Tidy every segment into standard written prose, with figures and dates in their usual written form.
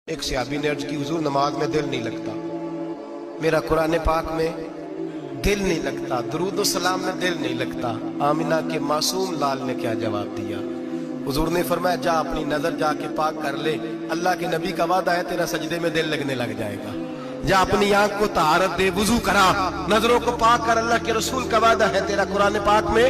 ایک صحابی نے عرض کی حضور نماز میں دل نہیں لگتا، میرا قرآن پاک میں دل نہیں لگتا، درود و سلام میں دل نہیں لگتا۔ آمنہ کے معصوم لال نے کیا جواب دیا؟ حضور نے فرمایا جا اپنی نظر جا کے پاک کر لے، اللہ کے نبی کا وعدہ ہے تیرا سجدے میں دل لگنے لگ جائے گا۔ جا اپنی آنکھ کو طہارت دے، وضو کرا، نظروں کو پاک کر، اللہ کے رسول کا وعدہ ہے تیرا قرآن پاک میں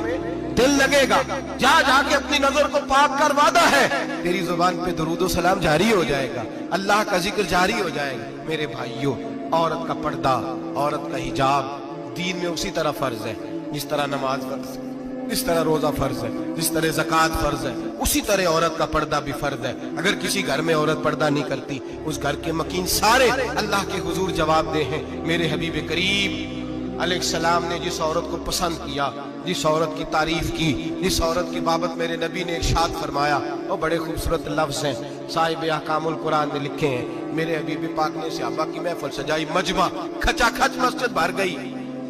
دل لگے گا۔ جا جا کے اپنی نظر کو پاک کر، وعدہ ہے تیری زبان پہ درود و سلام جاری ہو جائے گا، اللہ کا ذکر جاری ہو جائے گا۔ میرے بھائیوں، عورت کا پردہ، عورت کا حجاب دین میں اسی طرح فرض ہے جس طرح نماز فرض ہے، جس طرح روزہ فرض ہے، جس طرح زکوٰۃ فرض ہے، اسی طرح عورت کا پردہ بھی فرض ہے۔ اگر کسی گھر میں عورت پردہ نہیں کرتی، اس گھر کے مکین سارے اللہ کے حضور جواب دے ہیں۔ میرے حبیب کریم علیہ السلام نے جس عورت کو پسند کیا، جس عورت کی تعریف کی، جس عورت کی بابت میرے نبی نے ارشاد فرمایا، وہ بڑے خوبصورت لفظ ہیں، صاحب احکام القرآن نے لکھے ہیں۔ میرے حبیب پاک نے صحابہ کی محفل سجائی، مجمع کھچا کھچ مسجد بھر گئی۔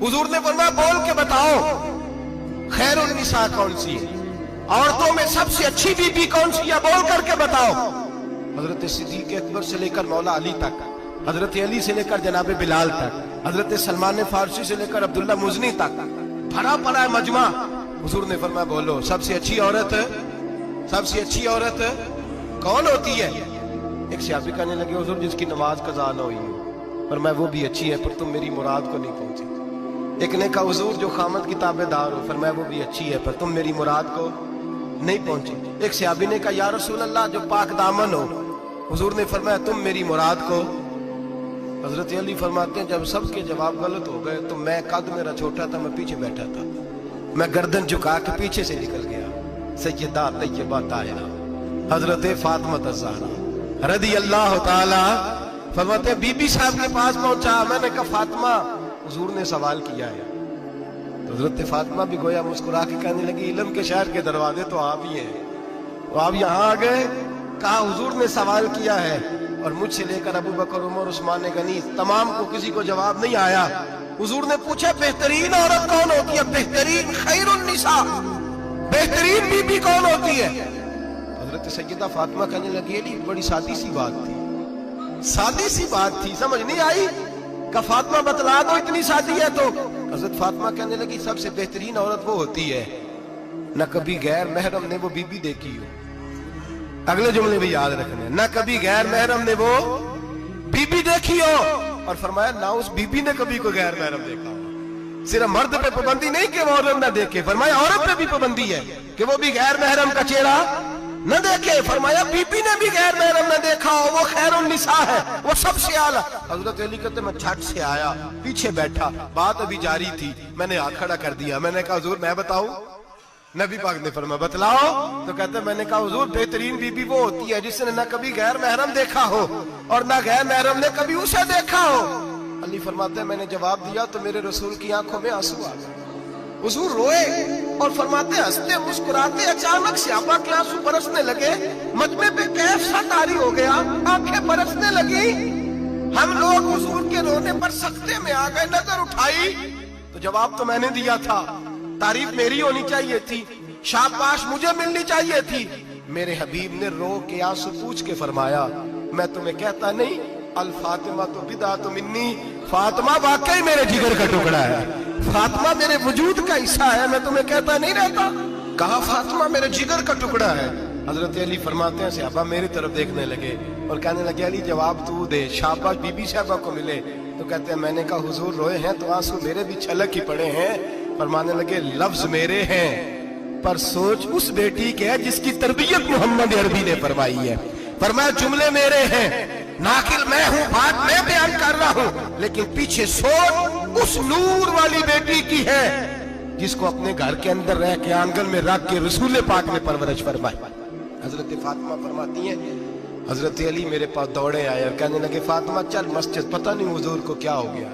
حضور نے فرمایا بول کے بتاؤ خیر النساء کون سی ہے، عورتوں میں سب سے اچھی بی بی کون سی ہے، بول کر کے بتاؤ۔ حضرت صدیق اکبر سے لے کر مولا علی تک، حضرت علی سے لے کر جناب بلال تک، حضرت سلمان فارسی سے لے کر عبداللہ مزنی تک بھرا پڑا ہے مجمع۔ حضور نے فرمایا بولو سب سے اچھی عورت، سب سے اچھی عورت کون ہوتی ہے؟ ایک صحابی کہنے لگے حضور جس کی نماز قضا نہ ہوئی ہو، فرمایا وہ بھی اچھی ہے پر تم میری مراد کو نہیں پہنچی۔ ایک نے کہا حضور جو خامد کی تابع دار ہو، فرمایا وہ بھی اچھی ہے پر تم میری مراد کو نہیں پہنچی۔ ایک صحابی نے کہا یا رسول اللہ جو پاک دامن ہو، حضور نے فرمایا تم میری مراد کو۔ حضرت علی فرماتے ہیں جب سب کے جواب غلط ہو گئے تو میں، قد میرا چھوٹا تھا، میں پیچھے بیٹھا تھا، میں گردن جھکا کے پیچھے سے نکل گیا۔ سیدہ طیبہ طاہرہ حضرت فاطمہ الزہرا رضی اللہ تعالی فرماتے ہیں بی بی صاحب کے پاس پہنچا، میں نے کہا فاطمہ حضور نے سوال کیا ہے۔ تو حضرت فاطمہ بھی گویا مسکرا کے کہنے لگی علم کے شہر کے دروازے تو آپ ہی ہیں، تو آپ یہاں آ گئے۔ کہا حضور نے سوال کیا ہے اور مجھ سے لے کر ابو بکر، عمر، عثمان غنی تمام کو کسی کو جواب نہیں آیا۔ حضور نے پوچھا بہترین عورت کون ہوتی ہے، بہترین خیر النساء، بہترین بی بی کون ہوتی ہے؟ حضرت سیدہ فاطمہ کہنے لگی علی بڑی سادی سی بات تھی، سادی سی بات تھی، سمجھ نہیں آئی؟ کہ فاطمہ بتلا دو اتنی سادی ہے تو۔ حضرت فاطمہ کہنے لگی سب سے بہترین عورت وہ ہوتی ہے نہ کبھی غیر محرم نے وہ بی بی دیکھی ہو۔ اگلے جملے بھی یاد رکھنے، نہ کبھی غیر محرم نے وہ بی بی دیکھی ہو، اور فرمایا نہ اس بی بی نے کبھی کوئی غیر محرم دیکھا ہو۔ صرف مرد پہ پابندی نہیں کہ وہ عورت نہ دیکھے، فرمایا عورت پہ بھی پابندی ہے کہ وہ بھی غیر محرم کا چہرہ نہ دیکھے۔ فرمایا بی بی نے بھی غیر محرم نہ دیکھا ہو، وہ خیر النساء ہے، وہ سب سے اعلیٰ۔ حضرت علی کہتے میں جھٹ سے آیا، پیچھے بیٹھا، بات ابھی جاری تھی، میں نے ہاتھ کھڑا کر دیا، میں نے کہا حضور میں بتاؤں؟ نبی پاک نے فرمایا بتلاؤ۔ تو کہتے میں نے کہا حضور بہترین بی بی وہ ہوتی ہے جس نے نہ کبھی غیر محرم دیکھا ہو اور نہ غیر محرم نے کبھی اسے دیکھا ہو۔ علی فرماتے ہیں میں نے جواب دیا تو میرے رسول کی آنکھوں میں آنسو آ گئے، حضور روئے اور فرماتے ہنستے مسکراتے اچانک صحابہ کے آنسو برسنے لگے، مجمع پہ کیف سا طاری ہو گیا، آنکھیں برسنے لگی۔ ہم لوگ حضور کے رونے پر سکتے میں آ گئے، نظر اٹھائی تو جواب تو میں نے دیا تھا، تعریف میری ہونی چاہیے تھی، شاباش مجھے ملنی چاہیے تھی۔ میرے حبیب نے رو کے آنسو پوچھ کے فرمایا میں تمہیں کہتا نہیں الفاطمہ تو بدعۃ منی، فاطمہ واقعی میرے جگر کا ٹکڑا ہے، فاطمہ میرے وجود کا حصہ ہے، میں تمہیں کہتا نہیں رہتا؟ کہا فاطمہ میرے جگر کا ٹکڑا ہے۔ حضرت علی فرماتے ہیں صحابہ میری طرف دیکھنے لگے اور کہنے لگے علی جواب تو دے، شاباش بی بی صاحبہ کو ملے۔ تو کہتے ہیں میں نے کہا حضور روئے ہیں تو آنسو میرے بھی چھلک ہی پڑے ہیں۔ فرمانے لگے لفظ میرے ہیں پر سوچ اس بیٹی کے ہے جس کی تربیت محمد عربی نے فرمائی ہے۔ فرمایا جملے میرے ہیں، ناقل میں ہوں، بات میں بیان کر رہا ہوں، لیکن پیچھے سوچ اس نور والی بیٹی کی ہے جس کو اپنے گھر کے اندر رہ کے آنگن میں رکھ کے رسول پاک نے پرورش فرمائی۔ حضرت فاطمہ فرماتی ہیں حضرت علی میرے پاس دوڑے آئے اور کہنے لگے فاطمہ چل مسجد، پتہ نہیں حضور کو کیا ہو گیا۔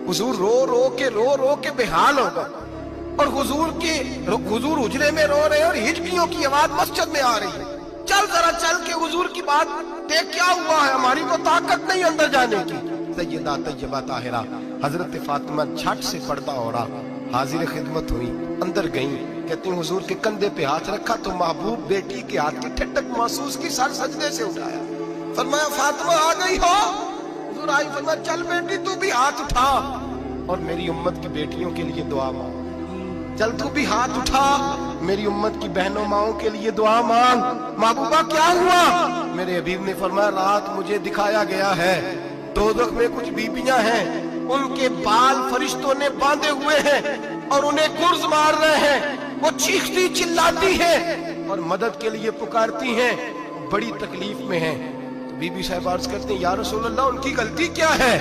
حضور رو رو کے بحال ہو گئے اور حضور حجرے میں رو رہے ہیں اور ہچکیوں کی آواز مسجد میں آ رہی ہے، چل ذرا چل کے حضور کی بات دیکھ کیا ہوا ہے، ہماری کو طاقت نہیں اندر جانے کی۔ سیدہ طیبہ طاہرہ حضرت فاطمہ جھٹ سے پردہ اوڑھا، حاضر خدمت ہوئی، اندر گئیں، کہتی ہیں حضور کے کندھے پہ ہاتھ رکھا تو محبوب بیٹی کے ہاتھ کی ٹھنڈک محسوس کی، سر سجدے سے اٹھایا۔ फरमाया फातिमा आ गई हो? हुजूर आई, फरमाया चल बेटी तू भी हाथ उठा और मेरी उम्मत की बेटियों के लिए दुआ मांग। चल तू भी हाथ उठा, मेरी उम्मत की बहनों माओं के लिए दुआ मांग। महबूबा क्या हुआ? मेरे हबीब ने फरमाया रात मुझे दिखाया गया है दोज़ख में कुछ बीबियां हैं, उनके बाल फरिश्तों ने बांधे हुए हैं और उन्हें गुर्ज मार रहे हैं। वो चीखती चिल्लाती हैं और मदद के लिए पुकारती हैं, बड़ी तकलीफ में हैं। तो बीबी साहब अर्ज करती हैं या रसूल अल्लाह उनकी गलती क्या है?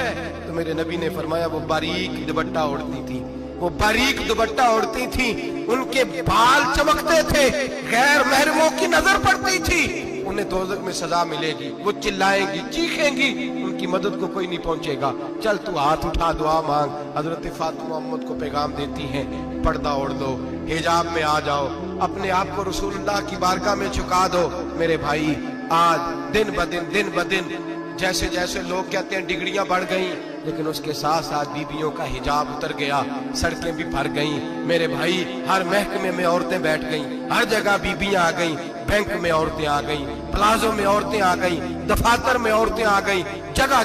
तो मेरे नबी ने फरमाया वो बारीक दुपट्टा ओढ़ती थी, वो बारीक दुपट्टा ओढ़ती थी, उनके बाल चमकते थे, गैर महरमों की नजर पड़ती थी, उन्हें दोज़ख में सजा मिलेगी, वो चिल्लाएंगी चीखेंगी, उनकी मदद को कोई नहीं पहुंचेगा। चल तू हाथ उठा दुआ मांग। हजरत फातिमा उम्मत को पैगाम देती हैं पर्दा ओढ़ दो, हिजाब में आ जाओ, अपने आप को रसूलुल्लाह की बारगाह में झुका दो। मेरे भाई आज दिन ब दिन जैसे जैसे लोग कहते हैं डिग्रियां बढ़ गई, लेकिन उसके साथ साथ बीबियों का हिजाब उतर गया, सड़कें भी भर गईं। मेरे भाई हर महकमे में औरतें बैठ गईं, हर जगह बीबियां आ गईं, बैंक में औरतें आ गईं, प्लाजो में औरतें आ गईं, दफातर में औरतें आ गईं, जगह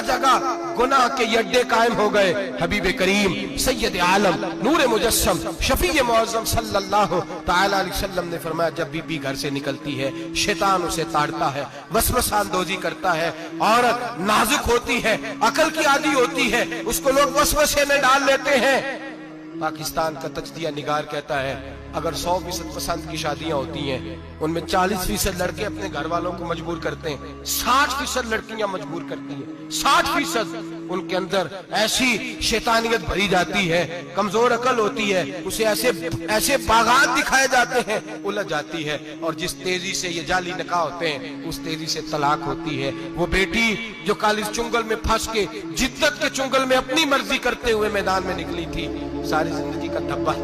जगह गुनाह के अड्डे कायम हो गए। हबीब करीम सैयद आलम नूर मुजस्सम शफी मुअज़्ज़म सल्लल्लाहु तआला अलैहि वसल्लम ने फरमाया जब बीबी घर से निकलती है शैतान उसे ताड़ता है, वसवसा अंदोजी करता है, औरत नाजुक होती है, अकल की आदी होती है, उसको लोग वसवसे में डाल लेते हैं। पाकिस्तान का तजदिया निगार कहता है अगर 100% पसंद की शादियां होती हैं उनमें 40% लड़के अपने घर वालों को मजबूर करते हैं, 60% लड़कियां मजबूर करती हैं। 60% उनके अंदर ऐसी शैतानियत भरी जाती है, कमजोर अकल होती है, उसे ऐसे बागात दिखाए जाते हैं, उलझ जाती है, और जिस तेजी से ये जाली निकाह होते हैं उस तेजी से तलाक होती है। वो बेटी जो कालिज चुंगल में फंस के जिद्दत के चुंगल में अपनी मर्जी करते हुए मैदान में निकली थी, सारी जिंदगी का धब्बा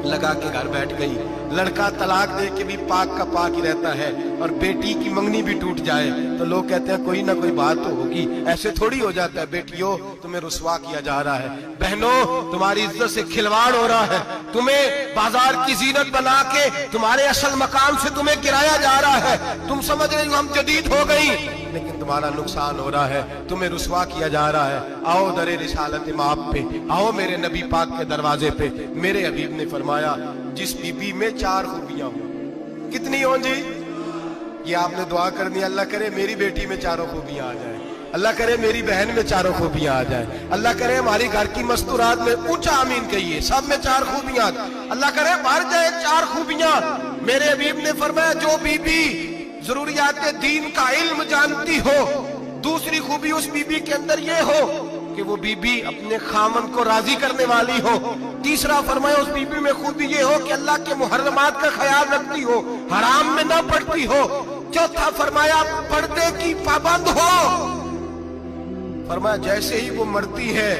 लगा के घर बैठ गई। लड़का तलाक दे के भी पाक का पाक ही रहता है, और बेटी की मंगनी भी टूट जाए तो लोग कहते हैं कोई ना कोई बात तो होगी। ऐसे थोड़ी हो जाता है। बेटियों तुम्हें रुसवा किया जा रहा है, बहनों तुम्हारी इज्जत से खिलवाड़ हो रहा है, तुम्हें बाजार की जीनत बना के तुम्हारे असल मकाम से तुम्हें गिराया जा रहा है। तुम समझ रहे हो हम जदीद हो गई, लेकिन तुम्हारा नुकसान हो रहा है, तुम्हें रुसवा किया जा रहा है। आओ दरे रिसालत माप पे, आओ मेरे नबी पाक के दरवाजे पे। मेरे हबीब ने फरमाया जिस बीबी में 4 खूबियां हो, कितनी हो जी? ये आपने दुआ करनी, अल्लाह करे मेरी बेटी में 4 खूबियां आ जाए, अल्लाह करे मेरी बहन में 4 खूबियां आ जाए, अल्लाह करे हमारी घर की मस्तूरात में ऊंचा आमीन कहिए सब में 4 खूबियां, अल्लाह करे भर जाए 4 खूबियां। मेरे हबीब ने फरमाया जो बीबी जरूरियात दीन का इल्म जानती हो, दूसरी खूबी उस बीबी के अंदर ये हो कि वो बीबी अपने खामन को राजी करने वाली हो, तीसरा फरमाया उस बीबी में खूबी ये हो कि अल्लाह के मुहर्रमात का ख्याल रखती हो, हराम में न पड़ती हो, चौथा फरमाया पर्दे की पाबंद हो। फरमाया जैसे ही वो मरती है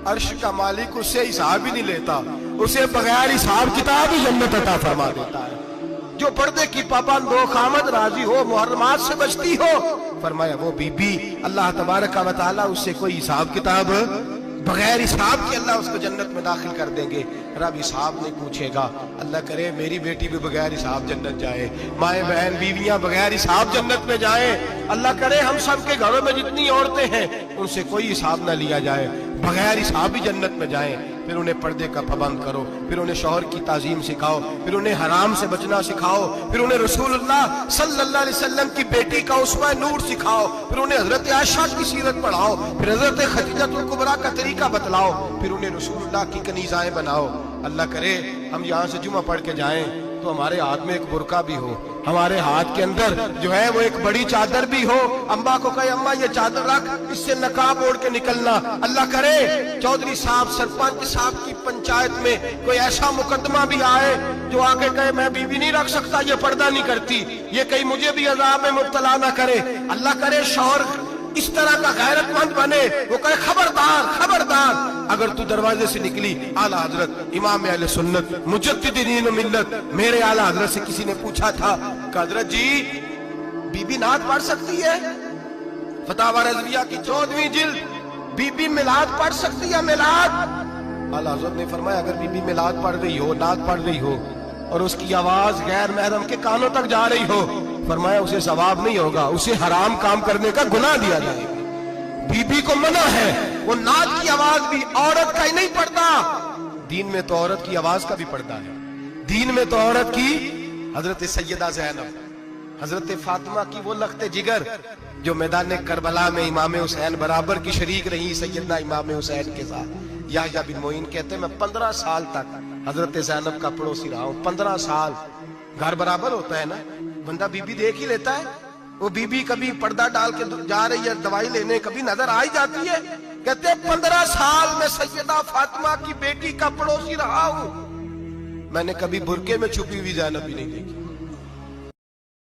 अर्श का मालिक उससे हिसाब ही नहीं लेता, उसे बगैर हिसाब किताब ही जन्नत अता फरमा देता है। जो पर्दे की पाबंद हो, खामद राजी हो, मुहर्रमात से बचती हो, फरमाया वो बीबी अल्लाह तबारक व तआला उससे कोई हिसाब किताब बगैर हिसाब के अल्लाह उसको जन्नत में दाखिल कर देंगे। रब हिसाब नहीं पूछेगा। अल्लाह करे मेरी बेटी भी बगैर हिसाब जन्नत जाए, माए बहन बीवियां बगैर हिसाब जन्नत में जाए। अल्लाह करे हम सब के घरों में जितनी औरतें हैं उनसे कोई हिसाब ना लिया जाए, बगैर हिसाब भी जन्नत में जाए। फिर उन्हें पर्दे का पाबंद करो, फिर उन्हें शौहर की ताजीम सिखाओ, फिर उन्हें हराम से बचना सिखाओ, फिर उन्हें रसूलुल्लाह सल्लल्लाहु अलैहि वसल्लम की बेटी का उस्वा नूर सिखाओ, फिर उन्हें हजरत आयशा की सीरत पढ़ाओ, फिर हजरत खदीजतुल कुबरा का तरीका बतलाओ, फिर उन्हें रसूलुल्लाह की कनीज़ाएं बनाओ। अल्लाह करे हम यहाँ से जुमा पढ़ के जाएं तो हमारे हाथ में एक बुरका भी हो, हमारे हाथ के अंदर जो है वो एक बड़ी चादर भी हो। अम्मा को कहे अम्मा ये चादर रख, इससे नकाब ओढ़ के निकलना। अल्लाह करे चौधरी साहब सरपंच साहब की पंचायत में कोई ऐसा मुकदमा भी आए जो आके कहे मैं बीवी नहीं रख सकता, ये पर्दा नहीं करती, ये कहीं मुझे भी अजाब में मुब्तला ना करे। अल्लाह करे शौहर इस तरह का गैरतमंद बने, वो कहे खबरदार खबरदार, अगर तू दरवाजे से निकली आला हजरत इमाम अहले सुन्नत मुजद्दिदीन मिल्लत मेरे आला हजरत से किसी ने पूछा था कि हजरत जी बीबी नात पढ़ सकती है? फतावा रज़विया की 14वीं जिल्द, बीबी मिलाद पढ़ सकती है? मिलाद आला हजरत ने फरमाया अगर बीबी मिलाद पढ़ रही हो, नात पढ़ रही हो और उसकी आवाज गैर महरम के कानों तक जा रही हो, फरमाया उसे सवाब नहीं होगा, उसे हराम काम करने का गुनाह दिया जाएगा। बीबी को मना है, वो नाच की आवाज भी औरत का ही नहीं पड़ता, दीन में तो औरत की आवाज का भी पड़ता है। दीन में तो औरत की, हजरत सैयदा ज़ैनब, हजरत फातिमा की वो लख्ते जिगर जो मैदान करबला में इमाम हुसैन बराबर की शरीक रही सैयदना इमाम हुसैन के साथ। याह्या बिन मोइन कहते मैं 15 साल तक हजरत ज़ैनब का पड़ोसी रहा हूं। 15 साल, घर बराबर होता है ना, बंदा बीबी देख ही लेता है। वो बीबी कभी पर्दा डाल के जा रही है दवाई लेने, कभी नजर आ ही जाती है। कहते 15 साल में सैयदा फातिमा की बेटी का पड़ोसी रहा हूं, मैंने कभी बुरके में छुपी हुई ज़ैनब भी नहीं देखी।